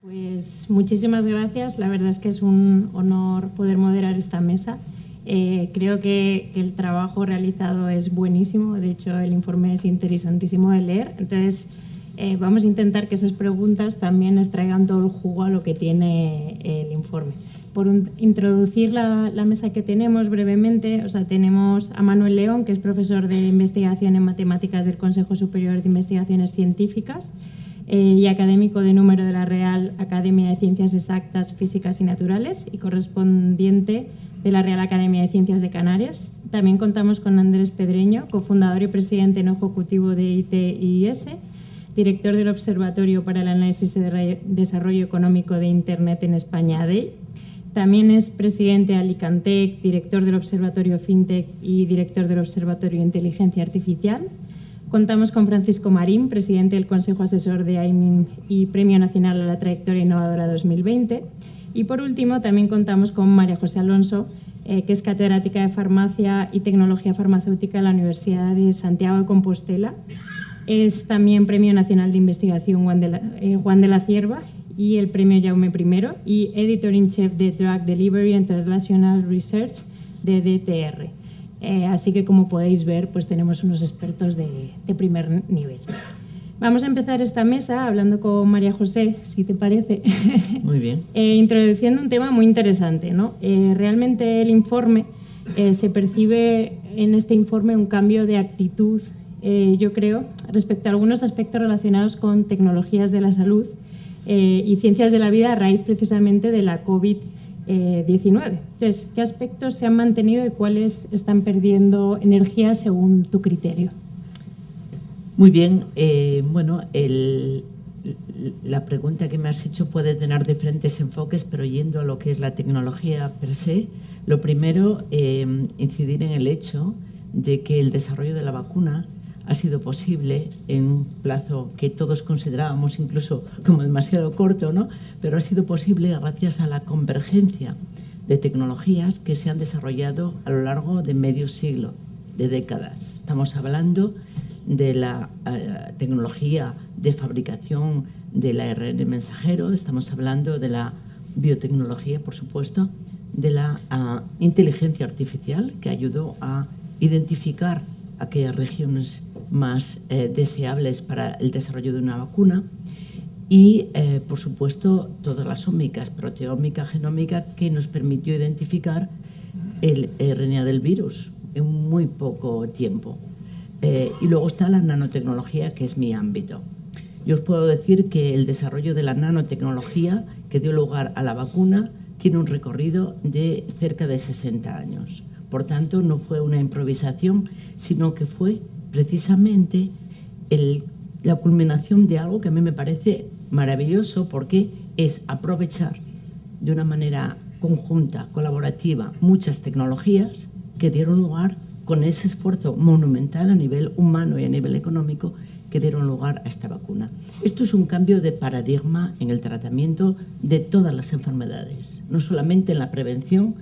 Pues muchísimas gracias. La verdad es que es un honor poder moderar esta mesa. Creo que el trabajo realizado es buenísimo. De hecho, el informe es interesantísimo de leer. Entonces, vamos a intentar que esas preguntas también extraigan todo el jugo a lo que tiene el informe. Por introducir la mesa que tenemos brevemente, tenemos a Manuel León, que es profesor de investigación en matemáticas del Consejo Superior de Investigaciones Científicas y académico de número de la Real Academia de Ciencias Exactas, Físicas y Naturales y correspondiente de la Real Academia de Ciencias de Canarias. También contamos con Andrés Pedreño, cofundador y presidente no ejecutivo de ITIS, director del Observatorio para el Análisis y Desarrollo Económico de Internet en España, ADEI. También es presidente de Alicantec, director del Observatorio FinTech y director del Observatorio de Inteligencia Artificial. Contamos con Francisco Marín, presidente del Consejo Asesor de AIMIN y Premio Nacional a la Trayectoria Innovadora 2020. Y por último, también contamos con María José Alonso, que es catedrática de Farmacia y Tecnología Farmacéutica en la Universidad de Santiago de Compostela. Es también Premio Nacional de Investigación Juan de la Cierva y el Premio Jaume I y Editor-in-Chief de Drug Delivery and Translational Research de DTR. Así que, como podéis ver, pues tenemos unos expertos de primer nivel. Vamos a empezar esta mesa hablando con María José, si te parece. Muy bien. Introduciendo un tema muy interesante, ¿no? Realmente el informe, se percibe en este informe un cambio de actitud, yo creo, respecto a algunos aspectos relacionados con tecnologías de la salud y ciencias de la vida a raíz precisamente de la COVID-19. Entonces, ¿qué aspectos se han mantenido y cuáles están perdiendo energía según tu criterio? Muy bien. La pregunta que me has hecho puede tener diferentes enfoques, pero yendo a lo que es la tecnología per se, lo primero, incidir en el hecho de que el desarrollo de la vacuna ha sido posible en un plazo que todos considerábamos incluso como demasiado corto, ¿no? Pero ha sido posible gracias a la convergencia de tecnologías que se han desarrollado a lo largo de medio siglo, de décadas. Estamos hablando de la tecnología de fabricación del ARN mensajero, estamos hablando de la biotecnología, por supuesto, de la inteligencia artificial que ayudó a identificar aquellas regiones más deseables para el desarrollo de una vacuna y, por supuesto, todas las ómicas, proteómica, genómica, que nos permitió identificar el RNA del virus en muy poco tiempo. Y luego está la nanotecnología, que es mi ámbito. Yo os puedo decir que el desarrollo de la nanotecnología que dio lugar a la vacuna tiene un recorrido de cerca de 60 años. Por tanto, no fue una improvisación, sino que fue precisamente la culminación de algo que a mí me parece maravilloso, porque es aprovechar de una manera conjunta, colaborativa, muchas tecnologías que dieron lugar con ese esfuerzo monumental a nivel humano y a nivel económico que dieron lugar a esta vacuna. Esto es un cambio de paradigma en el tratamiento de todas las enfermedades, no solamente en la prevención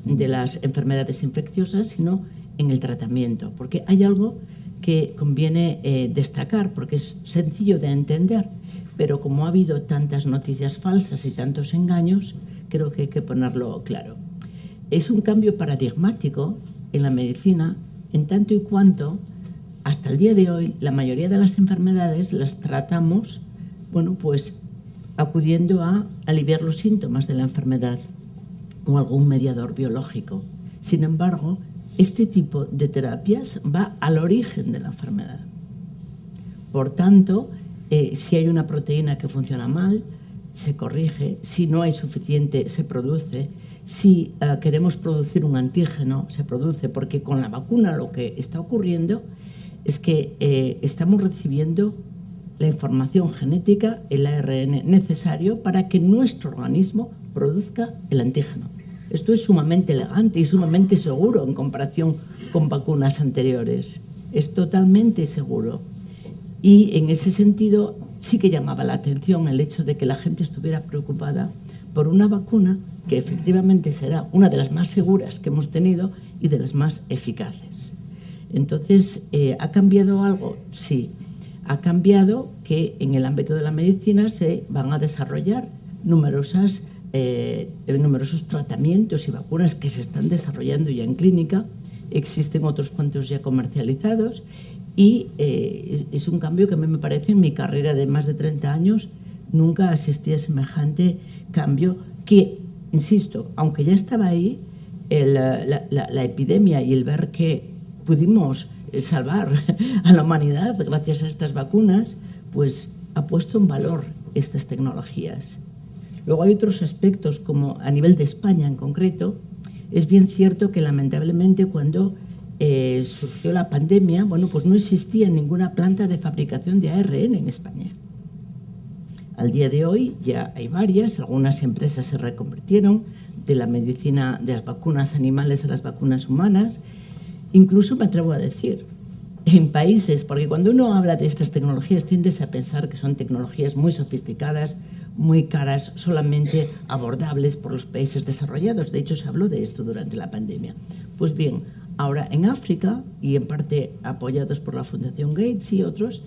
de las enfermedades infecciosas, sino en el tratamiento, porque hay algo que conviene destacar, porque es sencillo de entender, pero como ha habido tantas noticias falsas y tantos engaños, creo que hay que ponerlo claro. Es un cambio paradigmático en la medicina, en tanto y cuanto, hasta el día de hoy, la mayoría de las enfermedades las tratamos, acudiendo a aliviar los síntomas de la enfermedad o algún mediador biológico. Sin embargo, este tipo de terapias va al origen de la enfermedad. Por tanto, si hay una proteína que funciona mal, se corrige. Si no hay suficiente, se produce. Si queremos producir un antígeno, se produce, porque con la vacuna lo que está ocurriendo es que estamos recibiendo la información genética, el ARN necesario para que nuestro organismo produzca el antígeno. Esto es sumamente elegante y sumamente seguro en comparación con vacunas anteriores. Es totalmente seguro. Y en ese sentido sí que llamaba la atención el hecho de que la gente estuviera preocupada por una vacuna que efectivamente será una de las más seguras que hemos tenido y de las más eficaces. Entonces, ¿ha cambiado algo? Sí. Ha cambiado que en el ámbito de la medicina se van a desarrollar numerosos tratamientos y vacunas que se están desarrollando ya en clínica. Existen otros cuantos ya comercializados y es un cambio que a mí me parece, en mi carrera de más de 30 años, nunca asistí a semejante cambio que, insisto, aunque ya estaba ahí, la epidemia y el ver que pudimos salvar a la humanidad gracias a estas vacunas, pues ha puesto en valor estas tecnologías. Luego hay otros aspectos, como a nivel de España en concreto. Es bien cierto que lamentablemente cuando surgió la pandemia, bueno, pues no existía ninguna planta de fabricación de ARN en España. Al día de hoy ya hay varias, algunas empresas se reconvirtieron de la medicina de las vacunas animales a las vacunas humanas. Incluso me atrevo a decir, en países, porque cuando uno habla de estas tecnologías tiendes a pensar que son tecnologías muy sofisticadas, muy caras, solamente abordables por los países desarrollados. De hecho, se habló de esto durante la pandemia. Pues bien, ahora en África, y en parte apoyados por la Fundación Gates y otros,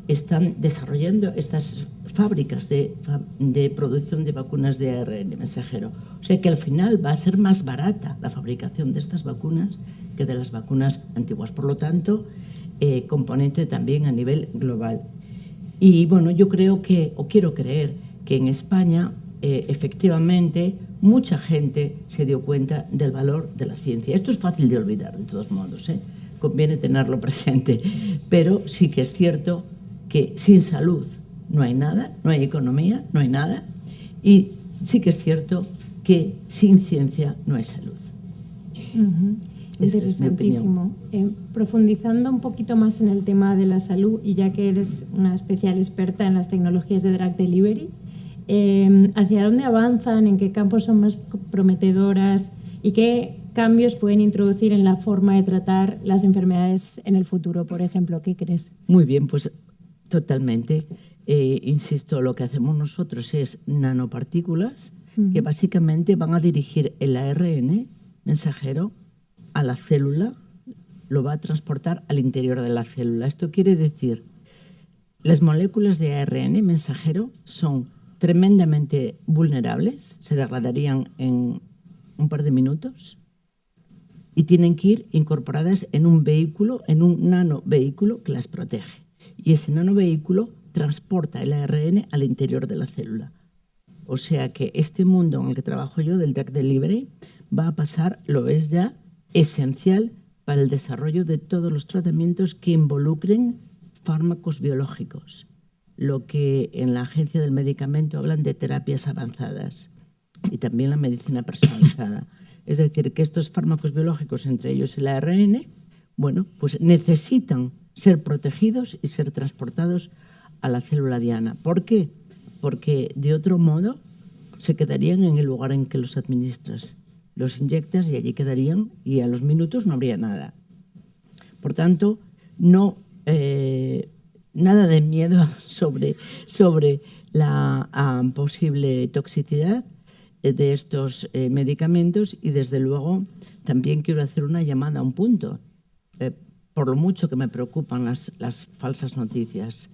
están desarrollando estas fábricas de producción de vacunas de ARN mensajero. O sea que al final va a ser más barata la fabricación de estas vacunas que de las vacunas antiguas. Por lo tanto, componente también a nivel global. Y bueno, yo creo que, o quiero creer, que en España efectivamente mucha gente se dio cuenta del valor de la ciencia. Esto es fácil de olvidar, de todos modos, conviene tenerlo presente, pero sí que es cierto que sin salud no hay nada, no hay economía, no hay nada, y sí que es cierto que sin ciencia no hay salud. Interesantísimo. Profundizando un poquito más en el tema de la salud, y ya que eres una especial experta en las tecnologías de drug delivery, ¿hacia dónde avanzan? ¿En qué campos son más prometedoras? ¿Y qué cambios pueden introducir en la forma de tratar las enfermedades en el futuro, por ejemplo? ¿Qué crees? Muy bien, pues totalmente. Insisto, lo que hacemos nosotros es nanopartículas que básicamente van a dirigir el ARN mensajero a la célula, lo va a transportar al interior de la célula. Esto quiere decir, las moléculas de ARN mensajero son tremendamente vulnerables, se degradarían en un par de minutos y tienen que ir incorporadas en un vehículo, en un nanovehículo que las protege. Y ese nanovehículo transporta el ARN al interior de la célula. O sea que este mundo en el que trabajo yo, del drug delivery, va a pasar, lo es ya, esencial para el desarrollo de todos los tratamientos que involucren fármacos biológicos, lo que en la Agencia del Medicamento hablan de terapias avanzadas, y también la medicina personalizada. Es decir, que estos fármacos biológicos, entre ellos el ARN, bueno, pues necesitan ser protegidos y ser transportados a la célula diana. ¿Por qué? Porque de otro modo se quedarían en el lugar en que los administras. Los inyectas y allí quedarían y a los minutos no habría nada. Por tanto, no nada de miedo sobre la posible toxicidad de estos medicamentos, y desde luego también quiero hacer una llamada a un punto, por lo mucho que me preocupan las falsas noticias.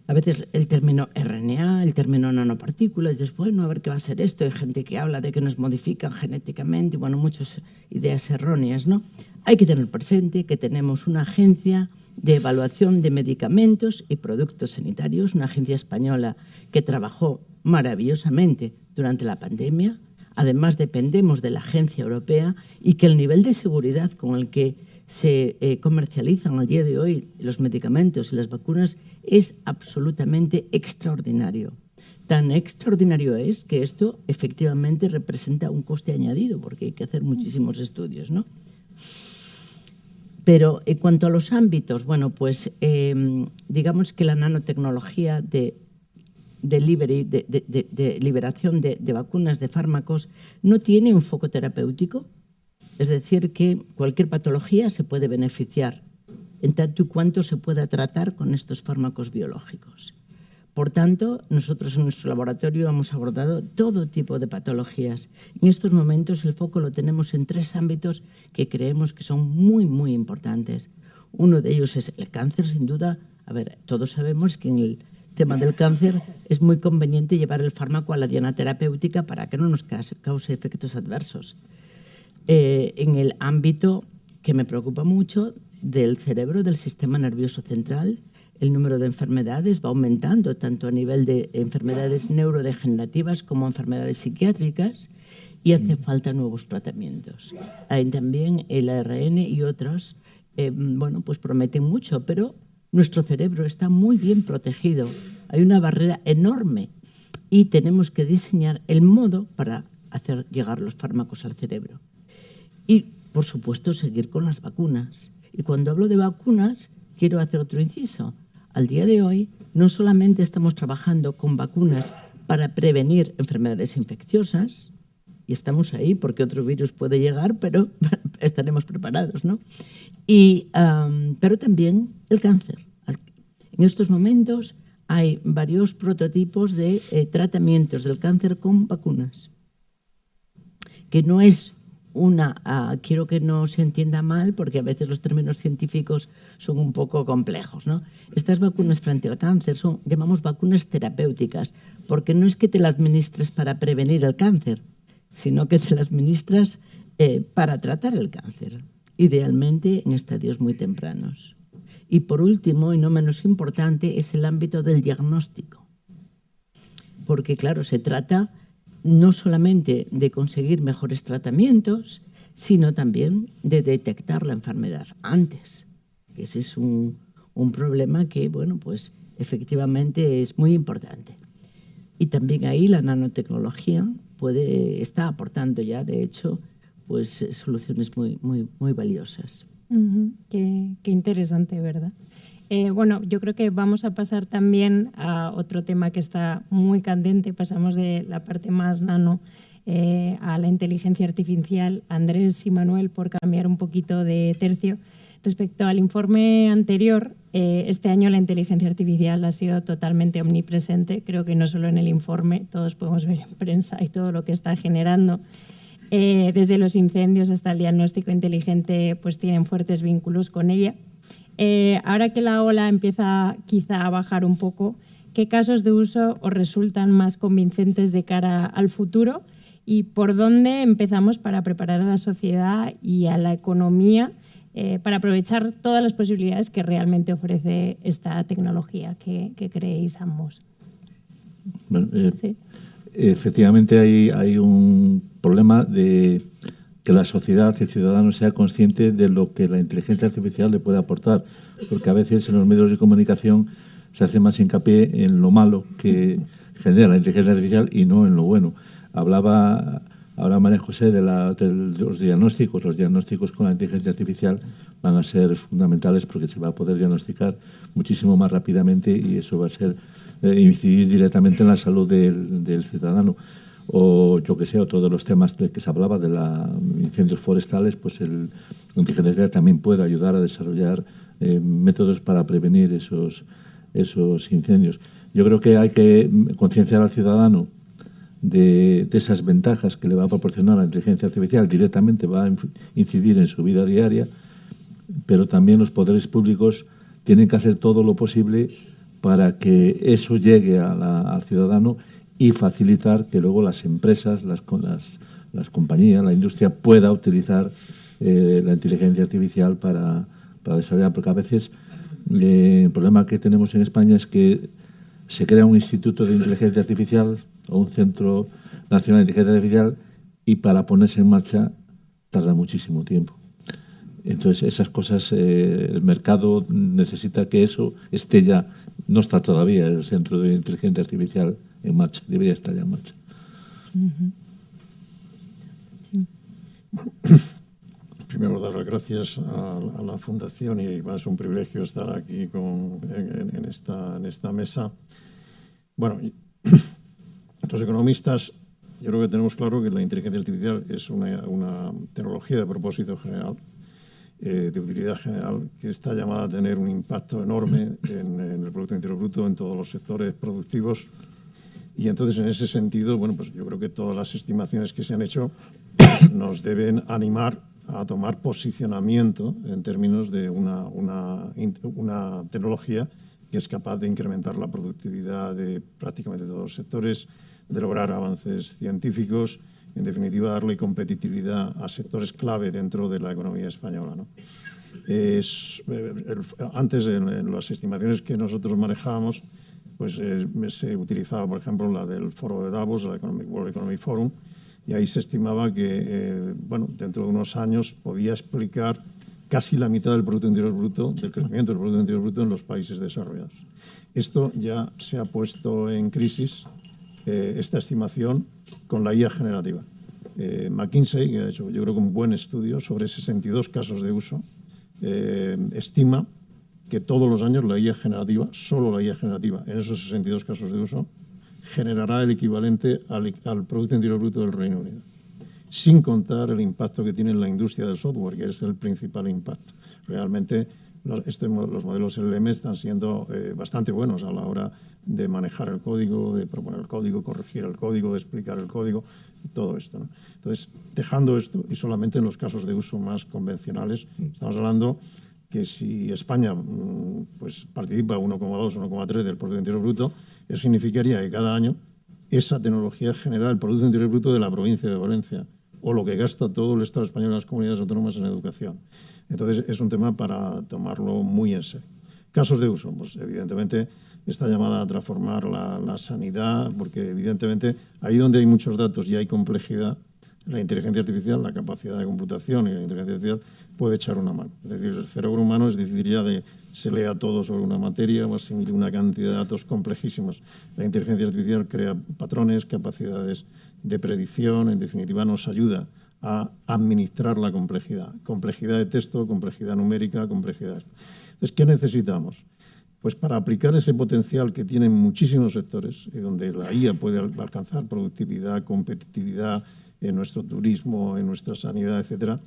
A veces el término RNA, el término nanopartícula, y dices, bueno, a ver qué va a ser esto. Hay gente que habla de que nos modifican genéticamente, y bueno, muchas ideas erróneas, ¿no? Hay que tener presente que tenemos una agencia de evaluación de medicamentos y productos sanitarios, una agencia española que trabajó maravillosamente durante la pandemia. Además, dependemos de la agencia europea, y que el nivel de seguridad con el que se comercializan al día de hoy los medicamentos y las vacunas es absolutamente extraordinario. Tan extraordinario es que esto efectivamente representa un coste añadido, porque hay que hacer muchísimos estudios, ¿no? Pero en cuanto a los ámbitos, bueno, pues digamos que la nanotecnología de liberación de vacunas, de fármacos, no tiene un foco terapéutico. Es decir, que cualquier patología se puede beneficiar en tanto y cuanto se pueda tratar con estos fármacos biológicos. Por tanto, nosotros en nuestro laboratorio hemos abordado todo tipo de patologías. En estos momentos el foco lo tenemos en 3 ámbitos que creemos que son muy, muy importantes. Uno de ellos es el cáncer, sin duda. A ver, todos sabemos que en el tema del cáncer es muy conveniente llevar el fármaco a la diana terapéutica para que no nos cause efectos adversos. En el ámbito que me preocupa mucho del cerebro, del sistema nervioso central, el número de enfermedades va aumentando, tanto a nivel de enfermedades neurodegenerativas como enfermedades psiquiátricas, y hace falta nuevos tratamientos. Hay también el ARN y otros, pues prometen mucho, pero nuestro cerebro está muy bien protegido. Hay una barrera enorme y tenemos que diseñar el modo para hacer llegar los fármacos al cerebro. Y, por supuesto, seguir con las vacunas. Y cuando hablo de vacunas, quiero hacer otro inciso. Al día de hoy, no solamente estamos trabajando con vacunas para prevenir enfermedades infecciosas, y estamos ahí porque otro virus puede llegar, pero estaremos preparados, ¿no? Pero también el cáncer. En estos momentos hay varios prototipos de tratamientos del cáncer con vacunas, que no es quiero que no se entienda mal, porque a veces los términos científicos son un poco complejos, ¿no? Estas vacunas frente al cáncer llamamos vacunas terapéuticas, porque no es que te la administres para prevenir el cáncer, sino que te la administras para tratar el cáncer, idealmente en estadios muy tempranos. Y por último, y no menos importante, es el ámbito del diagnóstico, porque claro, se trata no solamente de conseguir mejores tratamientos, sino también de detectar la enfermedad antes. Ese es un problema que, pues efectivamente es muy importante. Y también ahí la nanotecnología está aportando ya, de hecho, pues soluciones muy, muy, muy valiosas. Qué interesante, ¿verdad? Yo creo que vamos a pasar también a otro tema que está muy candente. Pasamos de la parte más nano a la inteligencia artificial. Andrés y Manuel, por cambiar un poquito de tercio. Respecto al informe anterior, este año la inteligencia artificial ha sido totalmente omnipresente. Creo que no solo en el informe, todos podemos ver en prensa y todo lo que está generando. Desde los incendios hasta el diagnóstico inteligente, pues tienen fuertes vínculos con ella. Ahora que la ola empieza quizá a bajar un poco, ¿qué casos de uso os resultan más convincentes de cara al futuro? ¿Y por dónde empezamos para preparar a la sociedad y a la economía para aprovechar todas las posibilidades que realmente ofrece esta tecnología? ¿Qué creéis ambos? Bueno, sí. Efectivamente hay un problema de que la sociedad, el ciudadano, sea consciente de lo que la inteligencia artificial le puede aportar, porque a veces en los medios de comunicación se hace más hincapié en lo malo que genera la inteligencia artificial y no en lo bueno. Hablaba ahora María José de los diagnósticos. Los diagnósticos con la inteligencia artificial van a ser fundamentales porque se va a poder diagnosticar muchísimo más rápidamente y eso va a ser incidir directamente en la salud del ciudadano. O yo que sé, otro de los temas de que se hablaba de los incendios forestales, pues la inteligencia artificial también puede ayudar a desarrollar métodos para prevenir esos incendios. Yo creo que hay que concienciar al ciudadano de esas ventajas que le va a proporcionar la inteligencia artificial. Directamente va a incidir en su vida diaria, pero también los poderes públicos tienen que hacer todo lo posible para que eso llegue al ciudadano y facilitar que luego las empresas, las compañías, la industria pueda utilizar la inteligencia artificial para desarrollar, porque a veces el problema que tenemos en España es que se crea un instituto de inteligencia artificial o un centro nacional de inteligencia artificial y para ponerse en marcha tarda muchísimo tiempo. Entonces, esas cosas, el mercado necesita que eso esté ya, no está todavía el centro de inteligencia artificial en marcha, debería estar ya en marcha. Sí. Primero, dar las gracias a la Fundación y es un privilegio estar aquí en esta mesa. Bueno, los economistas, yo creo que tenemos claro que la inteligencia artificial es una tecnología de propósito general de utilidad general que está llamada a tener un impacto enorme en el Producto Interior Bruto, en todos los sectores productivos. Y entonces, en ese sentido, bueno, pues yo creo que todas las estimaciones que se han hecho nos deben animar a tomar posicionamiento en términos de una tecnología que es capaz de incrementar la productividad de prácticamente todos los sectores, de lograr avances científicos, en definitiva, darle competitividad a sectores clave dentro de la economía española, ¿no? Antes, en las estimaciones que nosotros manejábamos, pues se utilizaba, por ejemplo, la del foro de Davos, la World Economic Forum, y ahí se estimaba que, bueno, dentro de unos años podía explicar casi la mitad del Producto Interior Bruto, del crecimiento del Producto Interior Bruto en los países desarrollados. Esto ya se ha puesto en crisis, esta estimación, con la IA generativa. McKinsey, que ha hecho, yo creo que un buen estudio sobre 62 casos de uso, estima que todos los años la IA generativa, solo la IA generativa, en esos 62 casos de uso, generará el equivalente al Producto Interior Bruto del Reino Unido, sin contar el impacto que tiene en la industria del software, que es el principal impacto. Realmente los modelos LLM están siendo bastante buenos a la hora de manejar el código, de proponer el código, corregir el código, de explicar el código, todo esto, ¿no? Entonces, dejando esto, y solamente en los casos de uso más convencionales, estamos hablando que si España pues participa 1,2, 1,3 del Producto Interior Bruto, eso significaría que cada año esa tecnología genera el Producto Interior Bruto de la provincia de Valencia, o lo que gasta todo el Estado español y las comunidades autónomas en educación. Entonces, es un tema para tomarlo muy en serio. Casos de uso, pues evidentemente está llamada a transformar la sanidad, porque evidentemente ahí donde hay muchos datos y hay complejidad, la inteligencia artificial, la capacidad de computación y la inteligencia artificial puede echar una mano. Es decir, el cerebro humano es difícil ya de se lea todo sobre una materia o asimile una cantidad de datos complejísimos. La inteligencia artificial crea patrones, capacidades de predicción, en definitiva nos ayuda a administrar la complejidad. Complejidad de texto, complejidad numérica, complejidad. Entonces, ¿qué necesitamos? Pues para aplicar ese potencial que tienen muchísimos sectores y donde la IA puede alcanzar productividad, competitividad, en nuestro turismo, en nuestra sanidad, etcétera,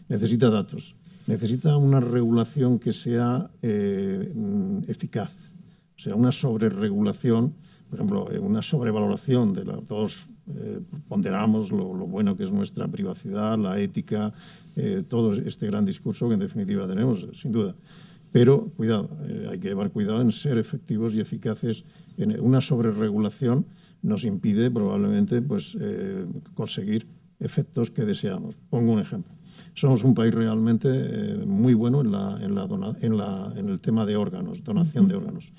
necesita datos. Necesita una regulación que sea eficaz. O sea, una sobreregulación, por ejemplo, una sobrevaloración de todos ponderamos lo bueno que es nuestra privacidad, la ética, todo este gran discurso que en definitiva tenemos, sin duda. Pero, cuidado, hay que llevar cuidado en ser efectivos y eficaces. Una sobreregulación nos impide probablemente pues, conseguir efectos que deseamos. Pongo un ejemplo. Somos un país realmente muy bueno en el tema de órganos, donación de órganos.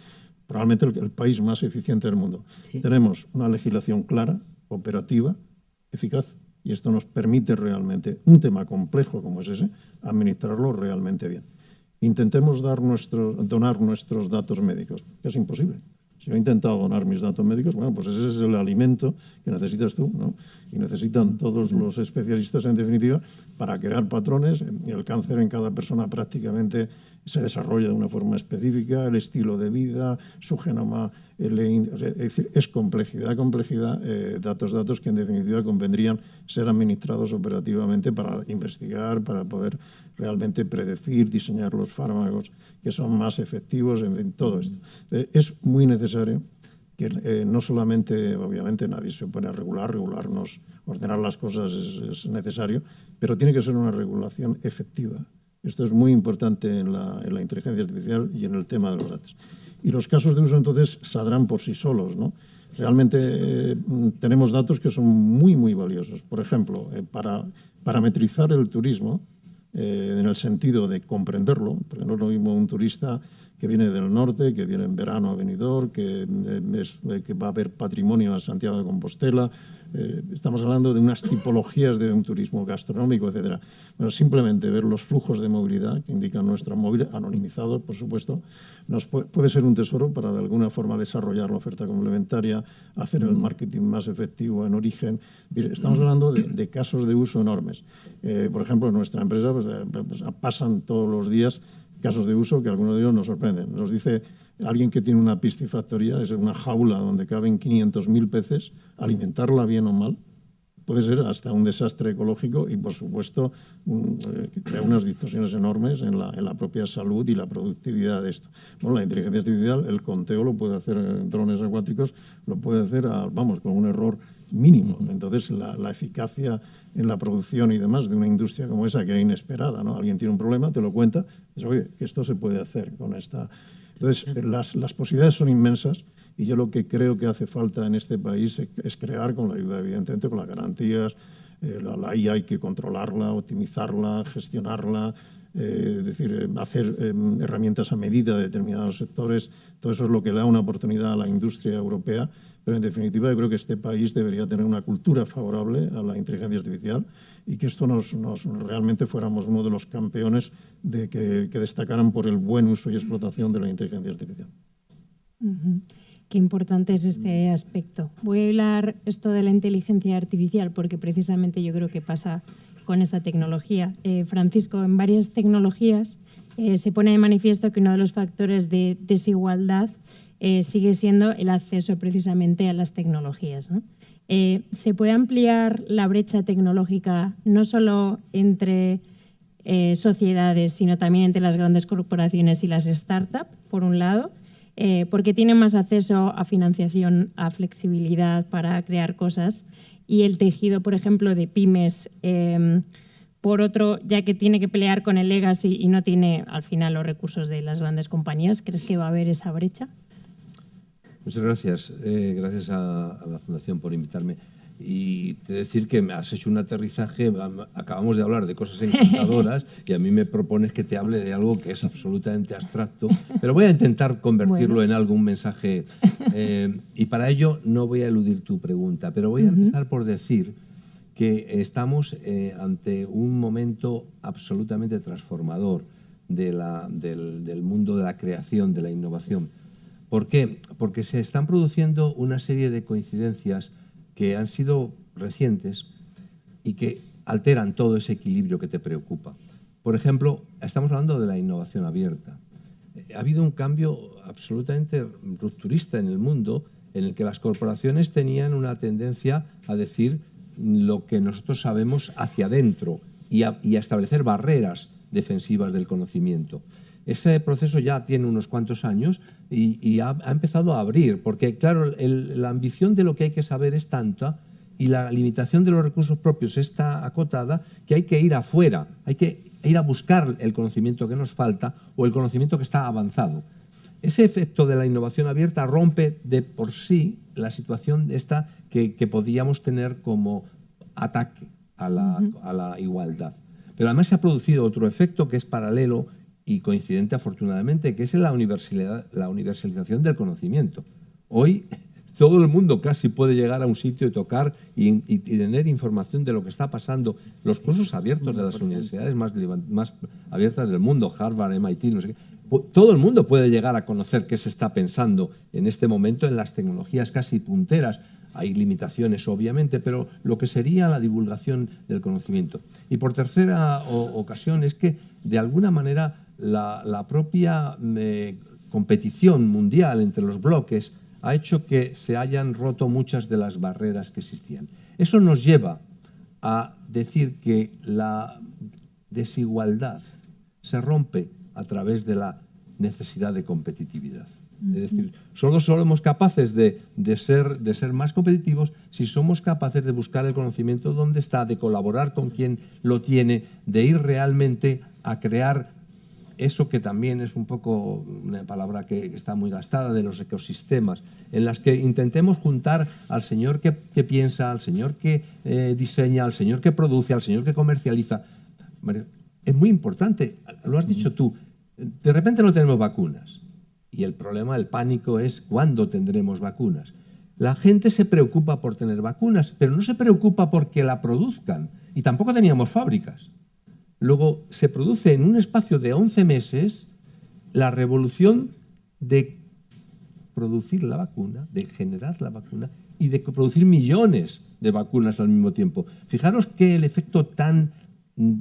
Probablemente el país más eficiente del mundo. Sí. Tenemos una legislación clara, operativa, eficaz, y esto nos permite realmente, un tema complejo como es ese, administrarlo realmente bien. Intentemos donar nuestros datos médicos, que es imposible. Si yo he intentado donar mis datos médicos, bueno, pues ese es el alimento que necesitas tú, ¿no? Y necesitan todos los especialistas, en definitiva, para crear patrones. El cáncer en cada persona prácticamente se desarrolla de una forma específica, el estilo de vida, su genoma, es decir, es complejidad, datos que en definitiva convendrían ser administrados operativamente para investigar, para poder realmente predecir, diseñar los fármacos que son más efectivos, en fin, todo esto. Es muy necesario que no solamente, obviamente, nadie se opone a regularnos, ordenar las cosas es necesario, pero tiene que ser una regulación efectiva. Esto es muy importante en la inteligencia artificial y en el tema de los datos. Y los casos de uso, entonces, saldrán por sí solos, ¿no? Realmente tenemos datos que son muy, muy valiosos. Por ejemplo, para parametrizar el turismo, en el sentido de comprenderlo, porque no es lo mismo un turista que viene del norte, que viene en verano a Benidorm, que va a ver patrimonio a Santiago de Compostela. Estamos hablando de unas tipologías de un turismo gastronómico, etcétera. Bueno, simplemente ver los flujos de movilidad que indican nuestra movilidad, anonimizados, por supuesto, puede ser un tesoro para de alguna forma desarrollar la oferta complementaria, hacer el marketing más efectivo en origen. Estamos hablando de casos de uso enormes. Por ejemplo, en nuestra empresa pues, pasan todos los días casos de uso que algunos de ellos nos sorprenden. Nos dice alguien que tiene una piscifactoría, es una jaula donde caben 500.000 peces, alimentarla bien o mal, puede ser hasta un desastre ecológico y, por supuesto, crea unas distorsiones enormes en la propia salud y la productividad de esto. Bueno, la inteligencia artificial, el conteo lo puede hacer en drones acuáticos, lo puede hacer, con un error mínimo. Entonces, la eficacia en la producción y demás de una industria como esa, que es inesperada, ¿no? Alguien tiene un problema, te lo cuenta, dices, oye, que esto se puede hacer con esta... Entonces, las posibilidades son inmensas. Y yo lo que creo que hace falta en este país es crear, con la ayuda, evidentemente, con las garantías, la IA hay que controlarla, optimizarla, gestionarla, hacer herramientas a medida de determinados sectores. Todo eso es lo que da una oportunidad a la industria europea. Pero, en definitiva, yo creo que este país debería tener una cultura favorable a la inteligencia artificial y que esto realmente fuéramos uno de los campeones que destacaran por el buen uso y explotación de la inteligencia artificial. Qué importante es este aspecto. Voy a hablar esto de la inteligencia artificial porque precisamente yo creo que pasa con esta tecnología. Francisco, en varias tecnologías se pone de manifiesto que uno de los factores de desigualdad sigue siendo el acceso precisamente a las tecnologías, ¿no? ¿Se puede ampliar la brecha tecnológica no solo entre sociedades, sino también entre las grandes corporaciones y las startups, por un lado? Porque tienen más acceso a financiación, a flexibilidad para crear cosas, y el tejido, por ejemplo, de pymes, por otro, ya que tiene que pelear con el legacy y no tiene al final los recursos de las grandes compañías. ¿Crees que va a haber esa brecha? Muchas gracias. Gracias a la Fundación por invitarme. Y te decir que me has hecho un aterrizaje, acabamos de hablar de cosas encantadoras y a mí me propones que te hable de algo que es absolutamente abstracto, pero voy a intentar convertirlo en algún mensaje y para ello no voy a eludir tu pregunta, pero voy a empezar por decir que estamos ante un momento absolutamente transformador del mundo de la creación, de la innovación. ¿Por qué? Porque se están produciendo una serie de coincidencias que han sido recientes y que alteran todo ese equilibrio que te preocupa. Por ejemplo, estamos hablando de la innovación abierta. Ha habido un cambio absolutamente rupturista en el mundo en el que las corporaciones tenían una tendencia a decir lo que nosotros sabemos hacia adentro y a establecer barreras defensivas del conocimiento. Ese proceso ya tiene unos cuantos años y ha empezado a abrir, porque claro, la ambición de lo que hay que saber es tanta y la limitación de los recursos propios está acotada que hay que ir afuera, hay que ir a buscar el conocimiento que nos falta o el conocimiento que está avanzado. Ese efecto de la innovación abierta rompe de por sí la situación esta que podíamos tener como ataque a la igualdad. Pero además se ha producido otro efecto que es paralelo y coincidente, afortunadamente, que es la universalización del conocimiento. Hoy todo el mundo casi puede llegar a un sitio y tocar y tener información de lo que está pasando. Los cursos abiertos de las universidades más abiertas del mundo, Harvard, MIT, no sé qué, todo el mundo puede llegar a conocer qué se está pensando en este momento en las tecnologías casi punteras. Hay limitaciones, obviamente, pero lo que sería la divulgación del conocimiento. Y por tercera ocasión es que, de alguna manera, la propia competición mundial entre los bloques ha hecho que se hayan roto muchas de las barreras que existían. Eso nos lleva a decir que la desigualdad se rompe a través de la necesidad de competitividad. Es decir, solo somos capaces de ser más competitivos si somos capaces de buscar el conocimiento donde está, de colaborar con quien lo tiene, de ir realmente a crear eso que también es un poco una palabra que está muy gastada, de los ecosistemas, en las que intentemos juntar al señor que piensa, al señor que diseña, al señor que produce, al señor que comercializa. Es muy importante, lo has dicho tú, de repente no tenemos vacunas. Y el problema, el pánico es ¿cuándo tendremos vacunas? La gente se preocupa por tener vacunas, pero no se preocupa porque la produzcan. Y tampoco teníamos fábricas. Luego se produce en un espacio de 11 meses la revolución de producir la vacuna, de generar la vacuna y de producir millones de vacunas al mismo tiempo. Fijaros que el efecto tan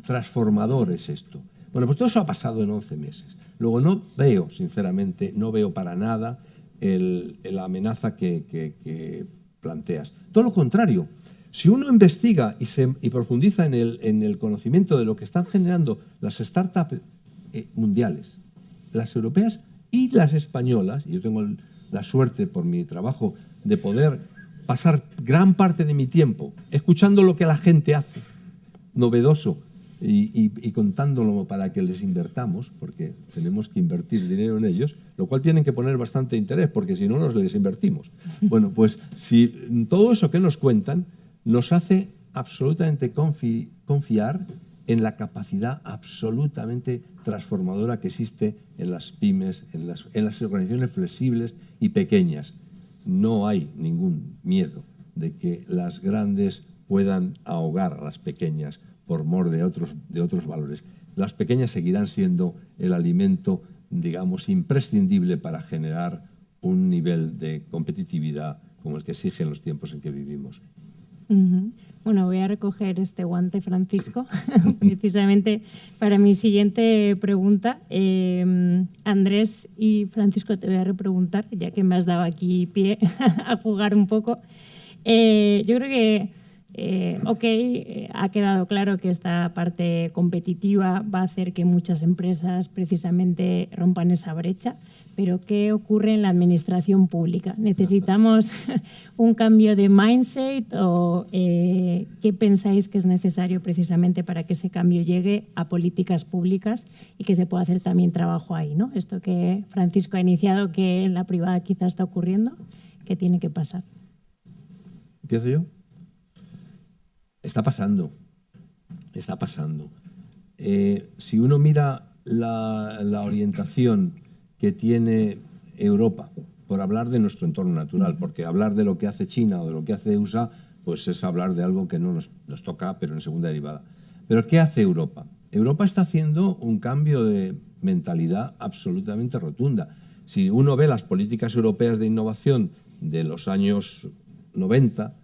transformador es esto. Bueno, pues todo eso ha pasado en 11 meses. Luego no veo, sinceramente, no veo para nada la amenaza que planteas. Todo lo contrario, Si uno investiga y profundiza en el conocimiento de lo que están generando las startups mundiales, las europeas y las españolas, y yo tengo la suerte por mi trabajo de poder pasar gran parte de mi tiempo escuchando lo que la gente hace, novedoso, y contándolo para que les invertamos, porque tenemos que invertir dinero en ellos, lo cual tienen que poner bastante interés, porque si no, nos les invertimos. Bueno, pues si todo eso que nos cuentan nos hace absolutamente confiar en la capacidad absolutamente transformadora que existe en las pymes, en las organizaciones flexibles y pequeñas. No hay ningún miedo de que las grandes puedan ahogar a las pequeñas por mor de otros valores. Las pequeñas seguirán siendo el alimento, digamos, imprescindible para generar un nivel de competitividad como el que exigen los tiempos en que vivimos. Bueno, voy a recoger este guante, Francisco, precisamente para mi siguiente pregunta. Andrés y Francisco, te voy a repreguntar, ya que me has dado aquí pie a jugar un poco. Yo creo que ha quedado claro que esta parte competitiva va a hacer que muchas empresas precisamente rompan esa brecha, pero ¿qué ocurre en la administración pública? ¿Necesitamos un cambio de mindset o qué pensáis que es necesario precisamente para que ese cambio llegue a políticas públicas y que se pueda hacer también trabajo ahí, ¿no? Esto que Francisco ha iniciado, que en la privada quizás está ocurriendo, ¿qué tiene que pasar? ¿Empiezo yo? Está pasando. Si uno mira la orientación que tiene Europa, por hablar de nuestro entorno natural, porque hablar de lo que hace China o de lo que hace USA, pues es hablar de algo que no nos toca, pero en segunda derivada. Pero ¿qué hace Europa? Europa está haciendo un cambio de mentalidad absolutamente rotunda. Si uno ve las políticas europeas de innovación de los años 90,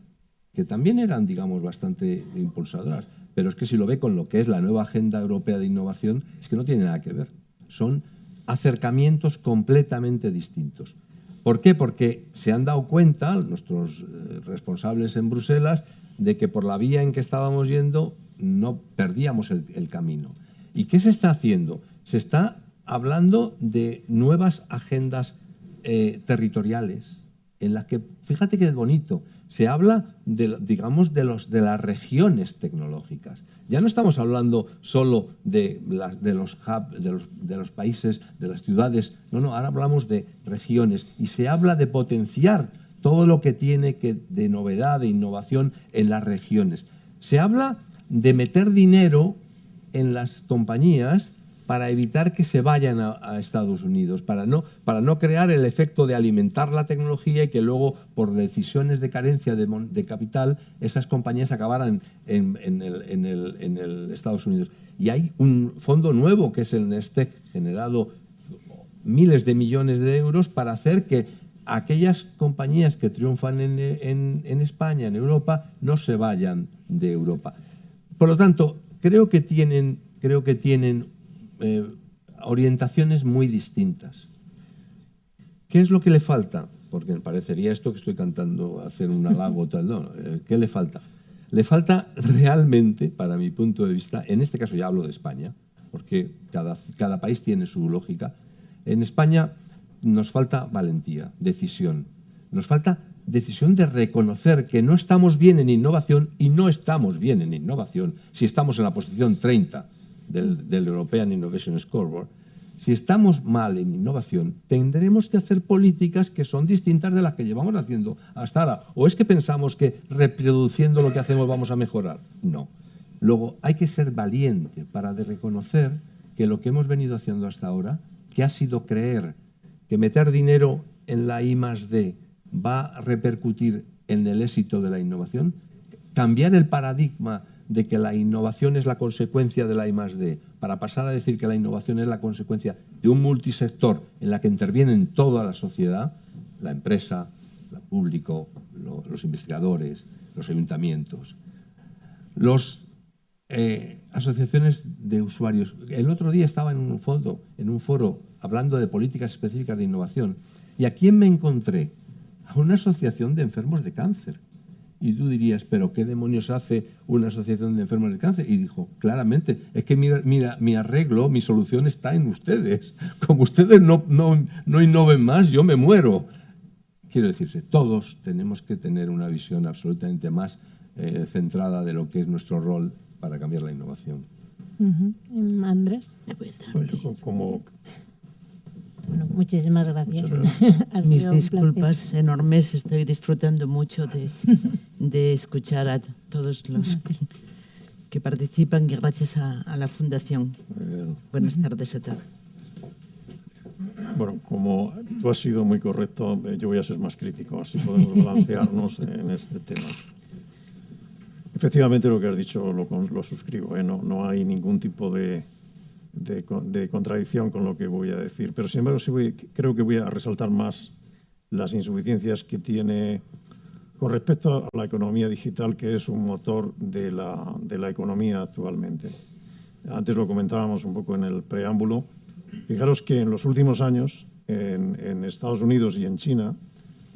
que también eran, digamos, bastante impulsadoras, pero es que si lo ve con lo que es la nueva Agenda Europea de Innovación, es que no tiene nada que ver. Son acercamientos completamente distintos. ¿Por qué? Porque se han dado cuenta nuestros responsables en Bruselas de que por la vía en que estábamos yendo no perdíamos el camino. ¿Y qué se está haciendo? Se está hablando de nuevas agendas territoriales en las que, fíjate qué bonito, se habla de las regiones tecnológicas. Ya no estamos hablando solo de los hubs, de los países, de las ciudades. No, ahora hablamos de regiones y se habla de potenciar todo lo que tiene de novedad, de innovación en las regiones. Se habla de meter dinero en las compañías para evitar que se vayan a Estados Unidos, para no crear el efecto de alimentar la tecnología y que luego, por decisiones de carencia de capital, esas compañías acabaran en el Estados Unidos. Y hay un fondo nuevo, que es el Nestec, generado miles de millones de euros para hacer que aquellas compañías que triunfan en España, en Europa, no se vayan de Europa. Por lo tanto, creo que tienen orientaciones muy distintas. ¿Qué es lo que le falta? Porque me parecería esto que estoy cantando, hacer un halago tal, no. ¿Qué le falta? Le falta realmente, para mi punto de vista, en este caso ya hablo de España, porque cada país tiene su lógica. En España nos falta valentía, decisión. Nos falta decisión de reconocer que no estamos bien en innovación y no estamos bien en innovación si estamos en la posición 30 del European Innovation Scoreboard. Si estamos mal en innovación, tendremos que hacer políticas que son distintas de las que llevamos haciendo hasta ahora. ¿O es que pensamos que reproduciendo lo que hacemos vamos a mejorar? No. Luego, hay que ser valiente para reconocer que lo que hemos venido haciendo hasta ahora, que ha sido creer que meter dinero en la I+D va a repercutir en el éxito de la innovación, cambiar el paradigma de que la innovación es la consecuencia de la I+D, para pasar a decir que la innovación es la consecuencia de un multisector en la que intervienen toda la sociedad, la empresa, el público, los investigadores, los ayuntamientos, las asociaciones de usuarios. El otro día estaba en un foro hablando de políticas específicas de innovación, y ¿a quién me encontré? A una asociación de enfermos de cáncer. Y tú dirías, ¿pero qué demonios hace una asociación de enfermos de cáncer? Y dijo, claramente, es que mira, mi arreglo, mi solución está en ustedes. Como ustedes no innoven más, yo me muero. Quiero decirse, todos tenemos que tener una visión absolutamente más centrada de lo que es nuestro rol para cambiar la innovación. Andrés. Pues yo como... Bueno, muchísimas gracias. Ha Mis sido un disculpas placer. enormes, estoy disfrutando mucho de escuchar a todos los que participan y gracias a la Fundación. Buenas tardes a todos. Bueno, como tú has sido muy correcto, yo voy a ser más crítico, así podemos balancearnos en este tema. Efectivamente, lo que has dicho lo suscribo, no hay ningún tipo de contradicción con lo que voy a decir, pero sin embargo creo que voy a resaltar más las insuficiencias que tiene con respecto a la economía digital, que es un motor de la economía actualmente. Antes lo comentábamos un poco en el preámbulo. Fijaros que en los últimos años en Estados Unidos y en China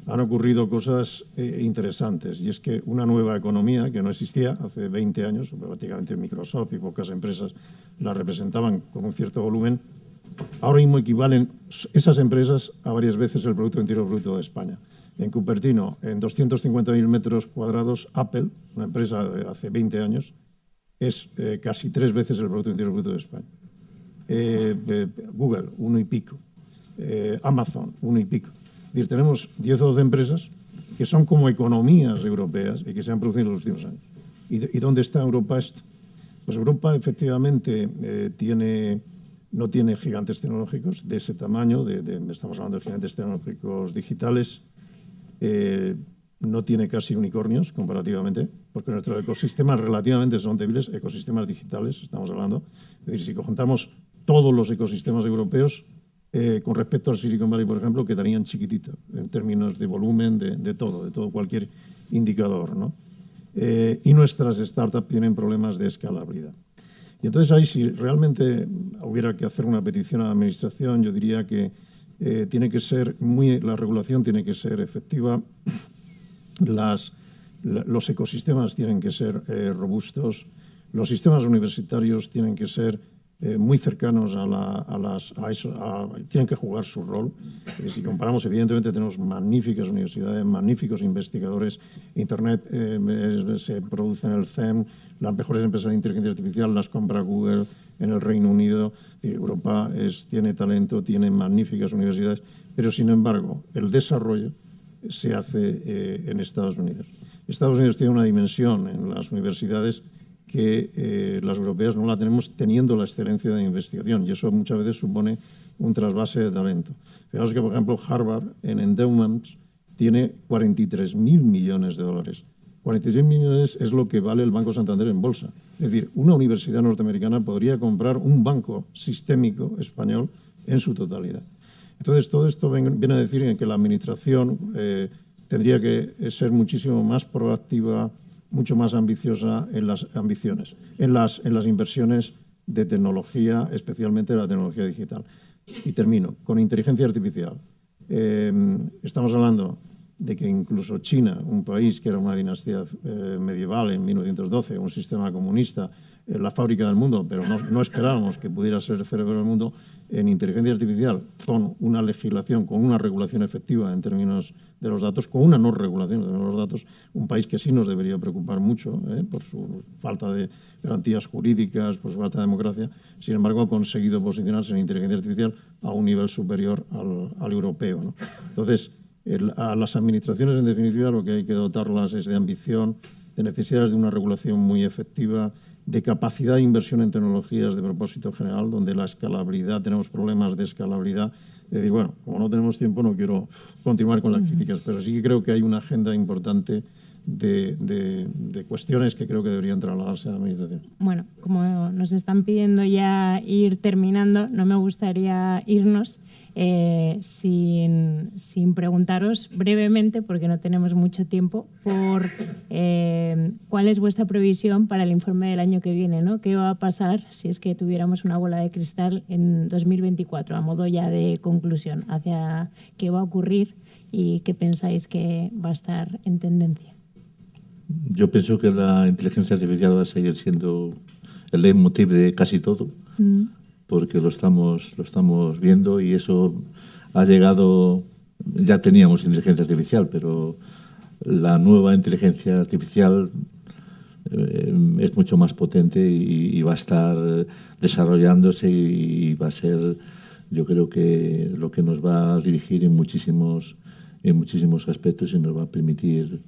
han ocurrido cosas interesantes, y es que una nueva economía que no existía hace 20 años, prácticamente Microsoft y pocas empresas la representaban con un cierto volumen, ahora mismo equivalen esas empresas a varias veces el Producto Interior Bruto de España. En Cupertino, en 250.000 metros cuadrados, Apple, una empresa de hace 20 años, es casi 3 veces el Producto Interior Bruto de España. Google, 1 y pico. Amazon, 1 y pico. Es decir, tenemos 10 o 12 empresas que son como economías europeas y que se han producido en los últimos años. ¿Y dónde está Europa esto? Pues Europa efectivamente no tiene gigantes tecnológicos de ese tamaño, estamos hablando de gigantes tecnológicos digitales, no tiene casi unicornios comparativamente, porque nuestros ecosistemas relativamente son débiles, ecosistemas digitales estamos hablando. Es decir, si juntamos todos los ecosistemas europeos, con respecto al Silicon Valley, por ejemplo, quedarían chiquititos en términos de volumen, de todo cualquier indicador, ¿no? Y nuestras startups tienen problemas de escalabilidad. Y entonces ahí, si realmente hubiera que hacer una petición a la Administración, yo diría que la regulación tiene que ser efectiva, los ecosistemas tienen que ser robustos, los sistemas universitarios tienen que ser muy cercanos tienen que jugar su rol. Si comparamos, evidentemente tenemos magníficas universidades, magníficos investigadores, Internet se produce en el CEM, las mejores empresas de inteligencia artificial las compra Google en el Reino Unido, Europa tiene talento, tiene magníficas universidades, pero sin embargo el desarrollo se hace en Estados Unidos. Estados Unidos tiene una dimensión en las universidades que las europeas no la tenemos, teniendo la excelencia de investigación, y eso muchas veces supone un trasvase de talento. Fijaos que, por ejemplo, Harvard en endowments tiene 43.000 millones de dólares. 43 millones es lo que vale el Banco Santander en bolsa. Es decir, una universidad norteamericana podría comprar un banco sistémico español en su totalidad. Entonces, todo esto viene a decir que la Administración tendría que ser muchísimo más proactiva, mucho más ambiciosa en las ambiciones, en las inversiones de tecnología, especialmente la tecnología digital. Y termino con inteligencia artificial. Estamos hablando de que incluso China, un país que era una dinastía medieval en 1912, un sistema comunista, la fábrica del mundo, pero no esperábamos que pudiera ser el cerebro del mundo, en inteligencia artificial, con una legislación, con una regulación efectiva en términos de los datos, con una no regulación de los datos, un país que sí nos debería preocupar mucho por su falta de garantías jurídicas, por su falta de democracia. Sin embargo, ha conseguido posicionarse en inteligencia artificial a un nivel superior al europeo, ¿no? Entonces, a las administraciones, en definitiva, lo que hay que dotarlas es de ambición, de necesidades de una regulación muy efectiva, de capacidad de inversión en tecnologías de propósito general, donde la escalabilidad, tenemos problemas de escalabilidad. Es decir, bueno, como no tenemos tiempo, no quiero continuar con las críticas, pero sí que creo que hay una agenda importante de cuestiones que creo que deberían trasladarse a la Administración. Bueno, como nos están pidiendo ya ir terminando, no me gustaría irnos sin preguntaros brevemente, porque no tenemos mucho tiempo, por cuál es vuestra previsión para el informe del año que viene, ¿no? ¿Qué va a pasar si es que tuviéramos una bola de cristal en 2024, a modo ya de conclusión, hacia qué va a ocurrir y qué pensáis que va a estar en tendencia? Yo pienso que la inteligencia artificial va a seguir siendo el leitmotiv de casi todo, porque lo estamos viendo y eso ha llegado. Ya teníamos inteligencia artificial, pero la nueva inteligencia artificial es mucho más potente y va a estar desarrollándose y va a ser, yo creo que lo que nos va a dirigir en muchísimos aspectos y nos va a permitir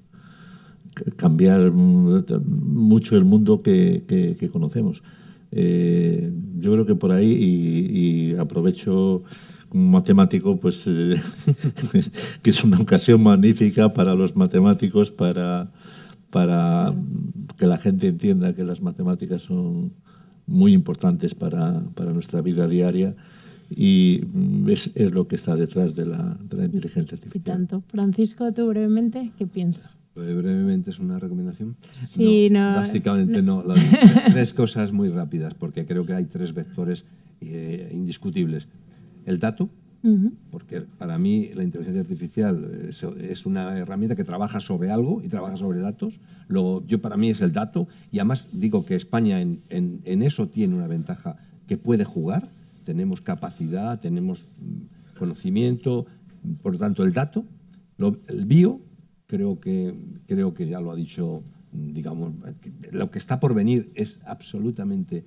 cambiar mucho el mundo que conocemos. Yo creo que por ahí, y aprovecho como matemático, pues que es una ocasión magnífica para los matemáticos para que la gente entienda que las matemáticas son muy importantes para nuestra vida diaria y es lo que está detrás de la inteligencia artificial. Y tanto. Francisco, tú brevemente, ¿qué piensas? Brevemente, ¿es una recomendación? Sí, no. Básicamente no. Tres cosas muy rápidas, porque creo que hay tres vectores indiscutibles. El dato, porque para mí la inteligencia artificial es una herramienta que trabaja sobre algo y trabaja sobre datos. Luego, para mí es el dato, y además digo que España en eso tiene una ventaja, que puede jugar. Tenemos capacidad, tenemos conocimiento, por lo tanto el dato. El bio, creo que ya lo ha dicho, digamos, lo que está por venir es absolutamente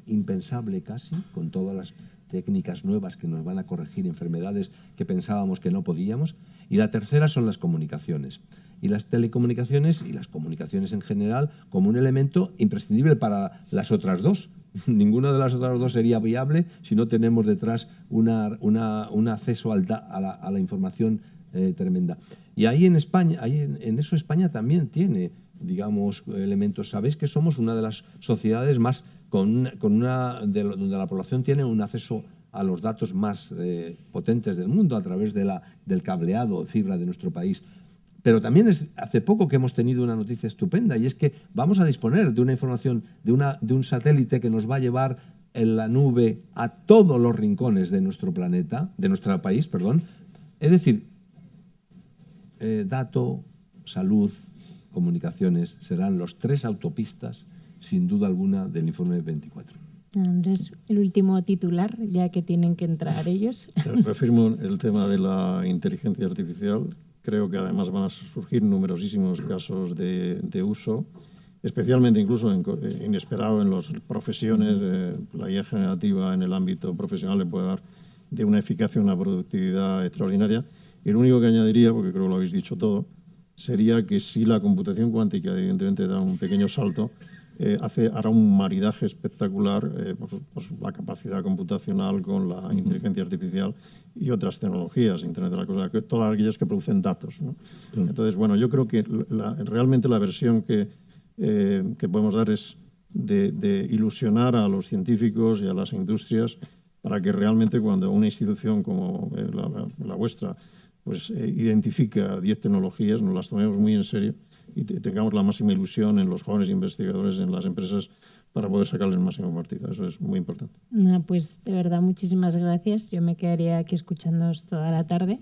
impensable casi, con todas las técnicas nuevas que nos van a corregir enfermedades que pensábamos que no podíamos. Y la tercera son las comunicaciones. Y las telecomunicaciones y las comunicaciones en general como un elemento imprescindible para las otras dos. Ninguna de las otras dos sería viable si no tenemos detrás un acceso a la información tremenda. Y ahí en España, en eso España también tiene, digamos, elementos. Sabéis que somos una de las sociedades más donde la población tiene un acceso a los datos más potentes del mundo a través del cableado de fibra de nuestro país. Pero también es hace poco que hemos tenido una noticia estupenda, y es que vamos a disponer de una información, de un satélite que nos va a llevar en la nube a todos los rincones de nuestro planeta, de nuestro país, perdón. Es decir, dato, salud, comunicaciones serán los tres autopistas, sin duda alguna, del informe 24. Andrés, el último titular, ya que tienen que entrar ellos. Reafirmo el tema de la inteligencia artificial. Creo que además van a surgir numerosísimos casos de uso, especialmente incluso inesperado en las profesiones. La IA generativa en el ámbito profesional le puede dar de una eficacia, una productividad extraordinaria. Y lo único que añadiría, porque creo que lo habéis dicho todo, sería que si la computación cuántica evidentemente da un pequeño salto, hará un maridaje espectacular, pues la capacidad computacional con la inteligencia artificial y otras tecnologías, Internet de la cosa, todas aquellas que producen datos, ¿no? Entonces, bueno, yo creo que realmente la versión que podemos dar es de ilusionar a los científicos y a las industrias para que realmente cuando una institución como la vuestra pues identifica 10 tecnologías, nos las tomemos muy en serio y tengamos la máxima ilusión en los jóvenes investigadores, en las empresas, para poder sacarle el máximo partido. Eso es muy importante. Pues de verdad, muchísimas gracias. Yo me quedaría aquí escuchándoos toda la tarde.